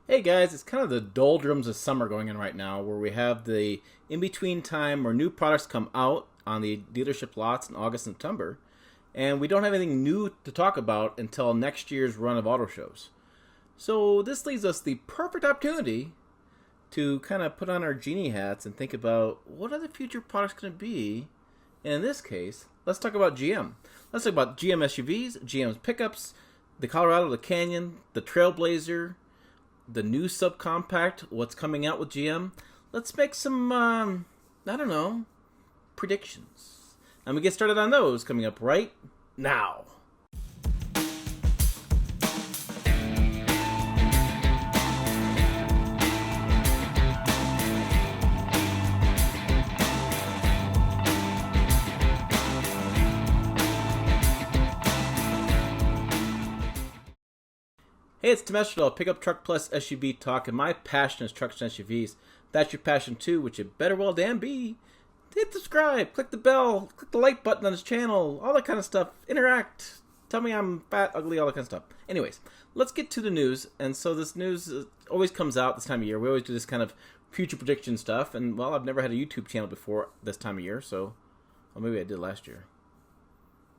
Hey guys, it's kind of the doldrums of summer going on right now where we have the in-between time where new products come out on the dealership lots in August and September, and we don't have anything new to talk about until next year's run of auto shows. So this leaves us the perfect opportunity to kind of put on our genie hats and think about what are the future products going to be. And in this case, let's talk about GM. Let's talk about GM SUVs, GM's pickups, the Colorado, the Canyon, the Trailblazer, the new subcompact, what's coming out with GM. Let's make some, predictions. And we get started on those coming up right now. Hey, it's Tim Esterdahl, Pickup Truck Plus SUV Talk, and my passion is trucks and SUVs. If that's your passion too, which it better well damn be, hit subscribe, click the bell, click the like button on this channel, all that kind of stuff. Interact, tell me I'm fat, ugly, all that kind of stuff. Anyways, let's get to the news. And so this news always comes out this time of year. We always do this kind of future prediction stuff, and well, I've never had a YouTube channel before this time of year, so, well, maybe I did last year.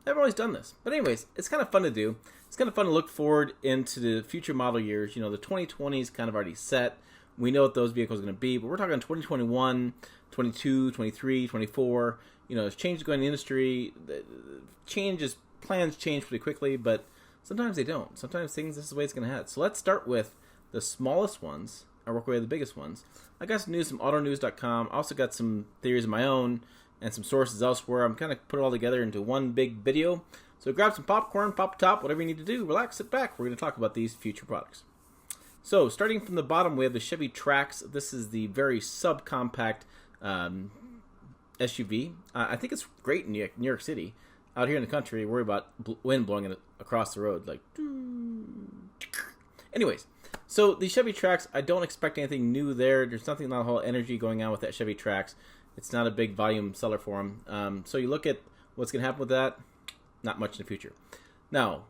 I've always done this. But anyways, it's kind of fun to do. It's kind of fun to look forward into the future model years. You know, the 2020 is kind of already set. We know what those vehicles are going to be, but we're talking 2021, 22, 23, 24. You know, there's changes going in the industry. Plans change pretty quickly, but sometimes they don't. Sometimes this is the way it's going to head. So let's start with the smallest ones and work our way to the biggest ones. I got some news from autonews.com. I also got some theories of my own and some sources elsewhere. I'm kind of put it all together into one big video. So grab some popcorn, pop top, whatever you need to do. Relax, sit back. We're going to talk about these future products. So starting from the bottom, we have the Chevy Trax. This is the very subcompact SUV. I think it's great in New York City. Out here in the country, worry about wind blowing it across the road. Like, anyways, so the Chevy Trax, I don't expect anything new there. There's not a whole energy going on with that Chevy Trax. It's not a big volume seller for them. So you look at what's going to happen with that, not much in the future. Now,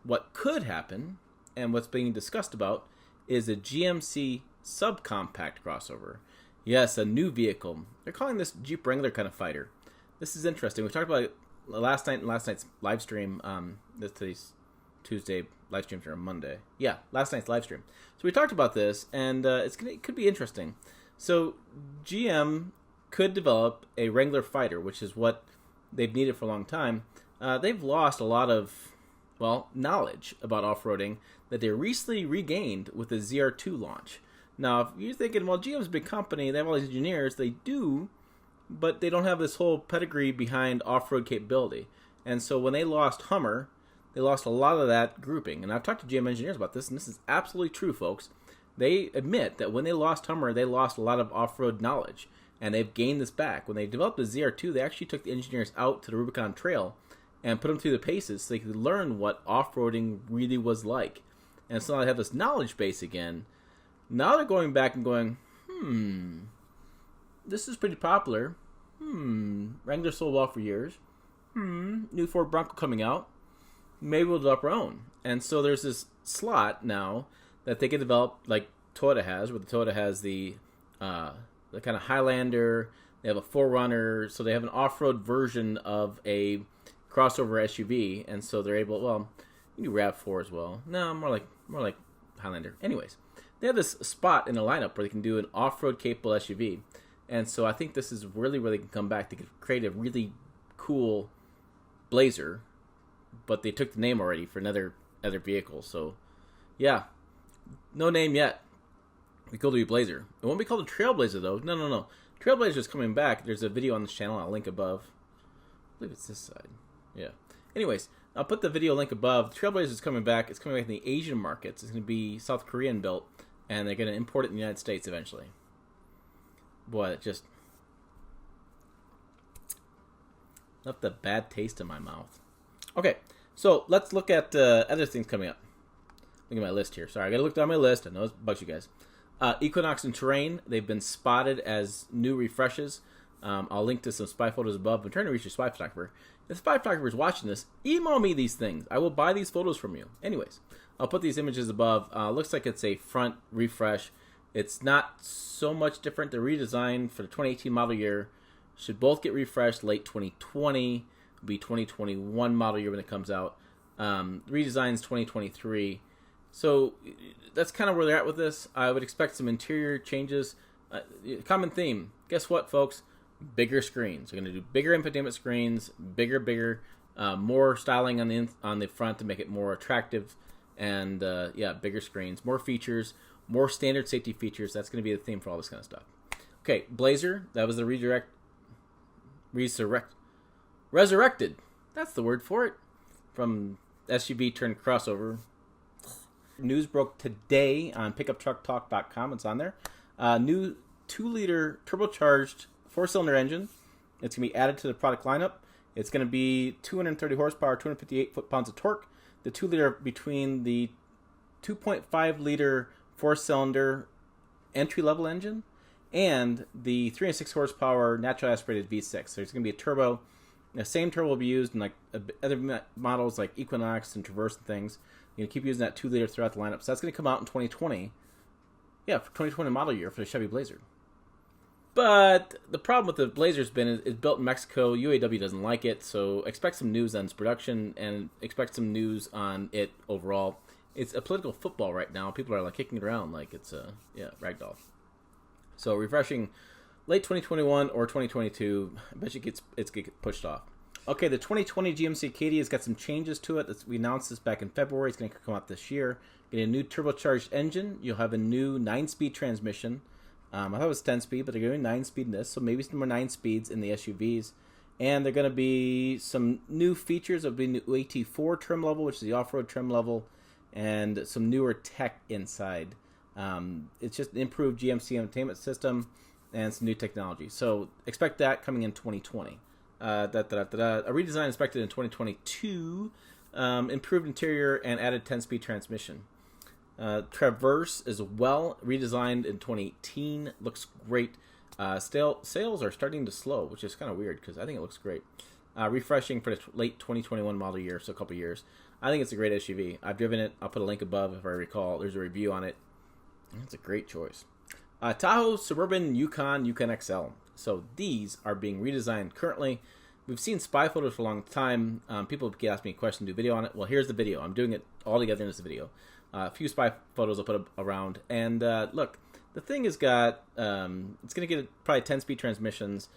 what could happen, and what's being discussed about, is a GMC subcompact crossover. Yes, a new vehicle. They're calling this Jeep Wrangler kind of fighter. This is interesting. We talked about it last night's live stream. Today's Tuesday, live streams are on Monday. Yeah, last night's live stream. So we talked about this, and it could be interesting. So GM could develop a Wrangler fighter, which is what they've needed for a long time. They've lost a lot of, knowledge about off-roading that they recently regained with the ZR2 launch. Now, if you're thinking, well, GM's a big company, they have all these engineers, they do, but they don't have this whole pedigree behind off-road capability. And so when they lost Hummer, they lost a lot of that grouping. And I've talked to GM engineers about this, and this is absolutely true, folks. They admit that when they lost Hummer, they lost a lot of off-road knowledge. And they've gained this back. When they developed the ZR2, they actually took the engineers out to the Rubicon Trail and put them through the paces so they could learn what off-roading really was like. And so now they have this knowledge base again. Now they're going back and going, this is pretty popular. Wrangler sold well for years. New Ford Bronco coming out. Maybe we'll develop our own. And so there's this slot now that they can develop like Toyota has, where the Toyota has the kind of Highlander, they have a 4Runner, so they have an off-road version of a crossover SUV, and so they're able, you do RAV4 as well. No, more like Highlander. Anyways, they have this spot in the lineup where they can do an off-road capable SUV, and so I think this is really where they can come back. They could create a really cool Blazer, but they took the name already for other vehicle, so yeah, no name yet. It'd be cool to be Blazer. It won't be called a Trailblazer, though. No. Trailblazer is coming back. There's a video on this channel. I'll link above. I believe it's this side. Yeah. Anyways, I'll put the video link above. Trailblazer is coming back. It's coming back in the Asian markets. It's going to be South Korean built, and they're going to import it in the United States eventually. Boy, it just left a bad taste in my mouth. Okay, so let's look at other things coming up. Look at my list here. Sorry, I got to look down my list. I know it bugs you guys. Equinox and Terrain, they've been spotted as new refreshes. I'll link to some spy photos above. I'm trying to reach your spy photographer. If the spy photographer is watching this, email me these things. I will buy these photos from you. Anyways, I'll put these images above. Looks like it's a front refresh. It's not so much different. The redesign for the 2018 model year should both get refreshed late 2020. It'll be 2021 model year when it comes out. Redesigns 2023. So that's kind of where they're at with this. I would expect some interior changes. Common theme. Guess what, folks? Bigger screens. We're going to do bigger infotainment screens, bigger, more styling on the front to make it more attractive, and bigger screens, more features, more standard safety features. That's going to be the theme for all this kind of stuff. Okay, Blazer. That was the resurrected. That's the word for it. From SUV turned crossover. News broke today on pickuptrucktalk.com. It's on there. New 2-liter turbocharged 4-cylinder engine. It's going to be added to the product lineup. It's going to be 230 horsepower, 258 foot-pounds of torque. The 2-liter between the 2.5-liter 4-cylinder entry-level engine and the 306 horsepower naturally aspirated V6. So it's going to be a turbo. The same turbo will be used in like other models like Equinox and Traverse and things. You're going to keep using that 2-liter throughout the lineup. So that's going to come out in 2020. Yeah, for 2020 model year for the Chevy Blazer. But the problem with the Blazer's been it's built in Mexico. UAW doesn't like it, so expect some news on its production and expect some news on it overall. It's a political football right now. People are like kicking it around like it's a ragdoll. So refreshing late 2021 or 2022. I bet you it's going to get pushed off. Okay, the 2020 GMC Cadillac has got some changes to it. We announced this back in February. It's going to come out this year. Get a new turbocharged engine. You'll have a new 9-speed transmission. I thought it was 10-speed, but they're going 9-speed in this, so maybe some more 9 speeds in the SUVs. And they're going to be some new features. There'll be a new AT4 trim level, which is the off-road trim level, and some newer tech inside. It's just an improved GMC entertainment system and some new technology. So expect that coming in 2020. A redesign expected in 2022. Improved interior and added 10-speed transmission. Traverse as well, redesigned in 2018. Looks great. Sales are starting to slow, which is kind of weird because I think it looks great. Refreshing for the late 2021 model year, so a couple years. I think it's a great SUV. I've driven it. I'll put a link above if I recall. There's a review on it. It's a great choice. Tahoe, Suburban, Yukon XL. So these are being redesigned currently. We've seen spy photos for a long time. People keep asking me a question, do a video on it. Well, here's the video. I'm doing it all together in this video. A few spy photos I'll put around. And look, the thing has got, it's going to get probably 10-speed transmissions.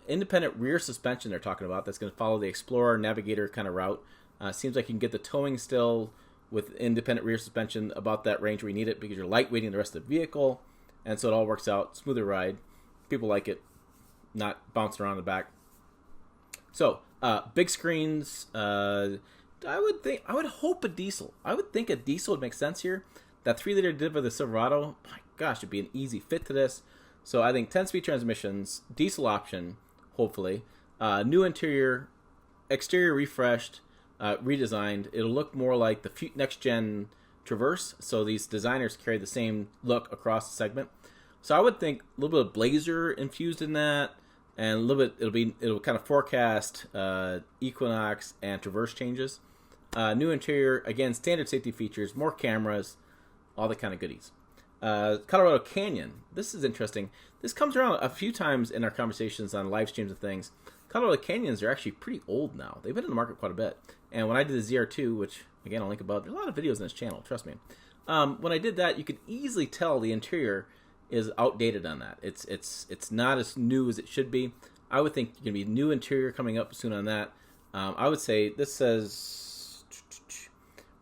Independent rear suspension they're talking about. That's going to follow the Explorer Navigator kind of route. Seems like you can get the towing still with independent rear suspension about that range where you need it because you're lightweighting the rest of the vehicle. And so it all works out. Smoother ride. People like it. Not bouncing around the back. So, big screens. I would hope a diesel. I would think a diesel would make sense here. That 3-liter did with the Silverado, my gosh, it'd be an easy fit to this. So I think 10-speed transmissions, diesel option, hopefully. New interior, exterior refreshed, redesigned. It'll look more like the next-gen Traverse. So these designers carry the same look across the segment. So I would think a little bit of Blazer infused in that. And a little bit, it'll kind of forecast Equinox and Traverse changes. New interior, again, standard safety features, more cameras, all the kind of goodies. Colorado Canyon, this is interesting. This comes around a few times in our conversations on live streams and things. Colorado Canyons are actually pretty old now. They've been in the market quite a bit. And when I did the ZR2, which, again, I'll link above, there's a lot of videos on this channel, trust me. When I did that, you could easily tell the interior is outdated on that. It's not as new as it should be. I would think you're going to be new interior coming up soon on that. I would say this says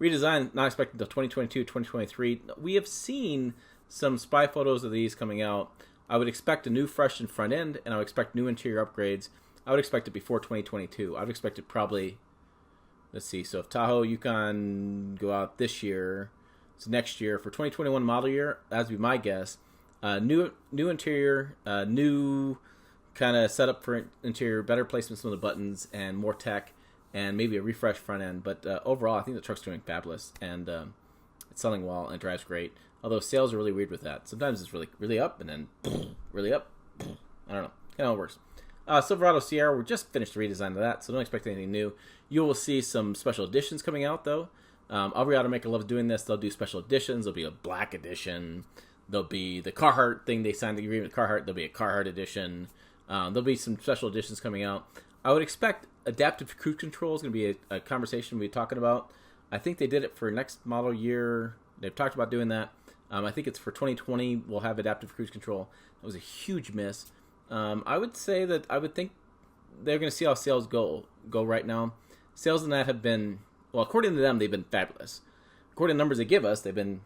redesign not expected until 2022, 2023. We have seen some spy photos of these coming out. I would expect a new freshened front end, and I would expect new interior upgrades. I would expect it before 2022. I would expect it probably, let's see, so if Tahoe, Yukon go out this year, so next year, for 2021 model year, that would be my guess. New interior, new kind of setup for interior, better placements on the buttons, and more tech, and maybe a refreshed front end. But overall, I think the truck's doing fabulous, and it's selling well, and it drives great. Although sales are really weird with that. Sometimes it's really up, and then really up. I don't know. Kind of how it works. Silverado Sierra, we're just finished the redesign of that, so don't expect anything new. You will see some special editions coming out, though. Every automaker loves doing this. They'll do special editions. There'll be a black edition. There'll be the Carhartt thing. They signed the agreement with Carhartt. There'll be a Carhartt edition. There'll be some special editions coming out. I would expect adaptive cruise control is going to be a conversation we'll be talking about. I think they did it for next model year. They've talked about doing that. I think it's for 2020. We'll have adaptive cruise control. That was a huge miss. I would say that I would think they're going to see how sales go right now. Sales in that have been, well, according to them, they've been fabulous. According to the numbers they give us, they've been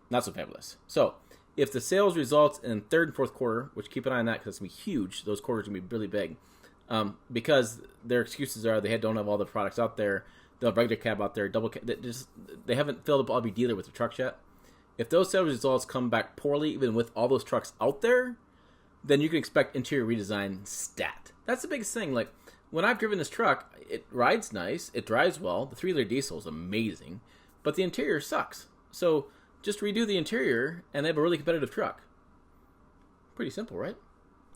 not so fabulous. So if the sales results in third and fourth quarter, which keep an eye on that because it's going to be huge, those quarters are going to be really big, because their excuses are they don't have all the products out there. They'll have regular cab out there, double cab. They haven't filled up every dealer with the trucks yet. If those sales results come back poorly, even with all those trucks out there, then you can expect interior redesign stat. That's the biggest thing. Like, when I've driven this truck, it rides nice, it drives well, the 3-liter diesel is amazing, but the interior sucks. So just redo the interior, and they have a really competitive truck. Pretty simple, right?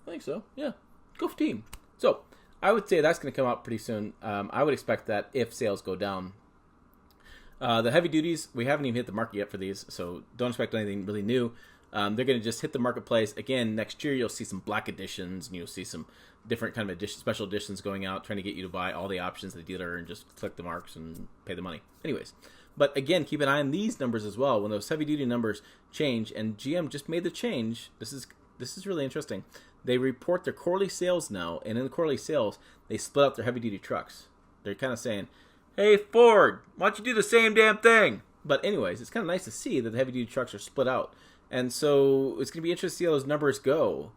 I think so, yeah. Go for team. So I would say that's going to come out pretty soon. I would expect that if sales go down. The heavy duties, we haven't even hit the market yet for these, so don't expect anything really new. They're going to just hit the marketplace. Again, next year you'll see some black editions, and you'll see some different kind of special editions going out, trying to get you to buy all the options of the dealer and just click the marks and pay the money. Anyways, but again, keep an eye on these numbers as well. When those heavy-duty numbers change, and GM just made the change, this is really interesting. They report their quarterly sales now, and in the quarterly sales, they split out their heavy-duty trucks. They're kind of saying, hey, Ford, why don't you do the same damn thing? But anyways, it's kind of nice to see that the heavy-duty trucks are split out. And so it's going to be interesting to see how those numbers go.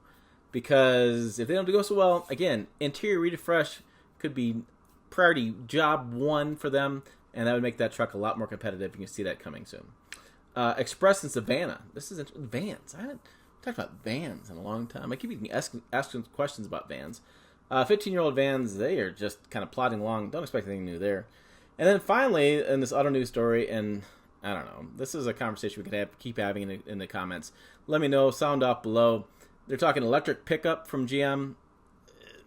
Because if they don't go so well, again, interior refresh could be priority job 1 for them. And that would make that truck a lot more competitive. You can see that coming soon. Express and Savannah. This is vans. I haven't talked about vans in a long time. I keep asking questions about vans. 15-year-old vans, they are just kind of plodding along. Don't expect anything new there. And then finally, in this auto news story, and I don't know, this is a conversation we can keep having in the comments. Let me know. Sound off below. They're talking electric pickup from GM.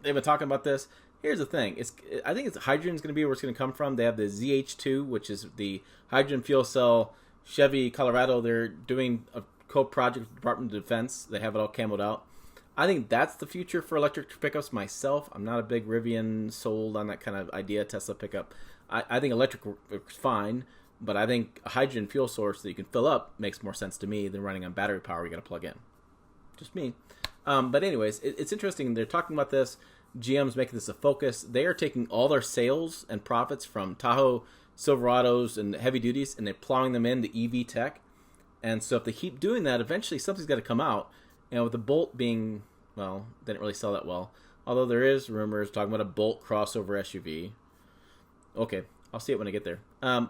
They've been talking about this. Here's the thing. I think hydrogen is going to be where it's going to come from. They have the ZH2, which is the hydrogen fuel cell. Chevy, Colorado, they're doing a co-project with the Department of Defense. They have it all camoed out. I think that's the future for electric pickups myself. I'm not a big Rivian sold on that kind of idea, Tesla pickup. I think electric works fine, but I think a hydrogen fuel source that you can fill up makes more sense to me than running on battery power you got to plug in. Just me. But anyways, it's interesting. They're talking about this. GM's making this a focus. They are taking all their sales and profits from Tahoe, Silverados, and heavy duties, and they're plowing them into EV tech. And so if they keep doing that, eventually something's got to come out. And with the Bolt being, well, didn't really sell that well. Although there is rumors talking about a Bolt crossover SUV. Okay, I'll see it when I get there.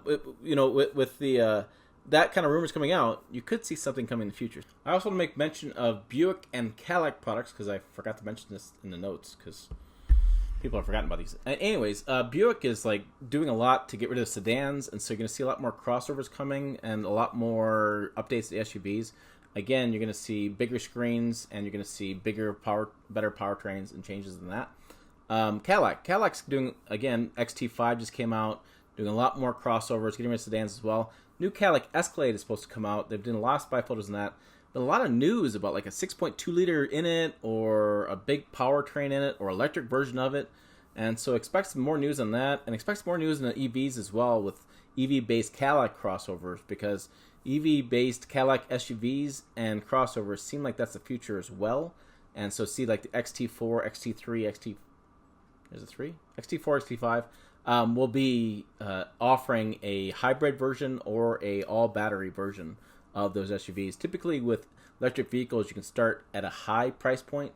With the that kind of rumors coming out, you could see something coming in the future. I also want to make mention of Buick and Cadillac products because I forgot to mention this in the notes because people have forgotten about these. Anyways, Buick is like doing a lot to get rid of sedans, and so you're going to see a lot more crossovers coming and a lot more updates to SUVs. Again, you're going to see bigger screens and you're going to see better powertrains and changes in that. Cadillac's doing, again, XT5 just came out, doing a lot more crossovers, getting rid of sedans as well. New Cadillac Escalade is supposed to come out. They've done a lot of spy photos on that. But a lot of news about like a 6.2 liter in it or a big powertrain in it or electric version of it. And so expect some more news on that, and expect some more news on the EVs as well with EV-based Cadillac crossovers, because EV-based Cadillac SUVs and crossovers seem like that's the future as well. And so see like the XT4, XT3, XT4, XT5 will be offering a hybrid version or a all-battery version of those SUVs. Typically with electric vehicles, you can start at a high price point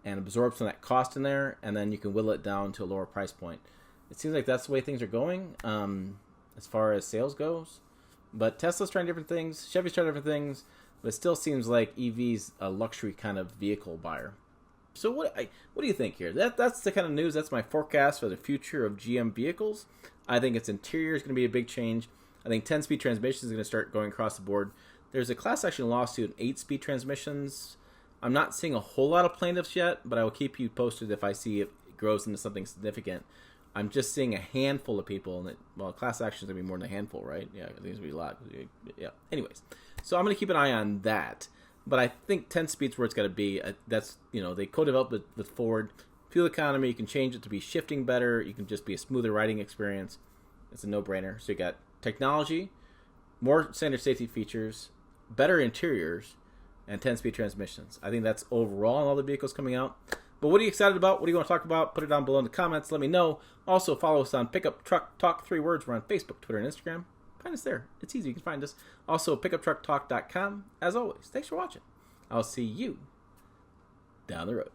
and absorb some of that cost in there, and then you can whittle it down to a lower price point. It seems like that's the way things are going as far as sales goes. But Tesla's trying different things, Chevy's trying different things, but it still seems like EV's a luxury kind of vehicle buyer. So what do you think here? That's the kind of news. That's my forecast for the future of GM vehicles. I think its interior is going to be a big change. I think 10-speed transmissions is going to start going across the board. There's a class action lawsuit on 8-speed transmissions. I'm not seeing a whole lot of plaintiffs yet, but I will keep you posted if I see it grows into something significant. I'm just seeing a handful of people, and class action is going to be more than a handful, right? Yeah, I think it's going to be a lot. Yeah. Anyways, so I'm going to keep an eye on that. But I think 10 speed's where it's got to be. That's, they co-developed with Ford. Fuel economy, you can change it to be shifting better. You can just be a smoother riding experience. It's a no-brainer. So you got technology, more standard safety features, better interiors, and 10-speed transmissions. I think that's overall on all the vehicles coming out. But what are you excited about? What do you want to talk about? Put it down below in the comments. Let me know. Also, follow us on Pickup Truck Talk 3 Words. We're on Facebook, Twitter, and Instagram. Find us there. It's easy. You can find us. Also, pickuptrucktalk.com. As always, thanks for watching. I'll see you down the road.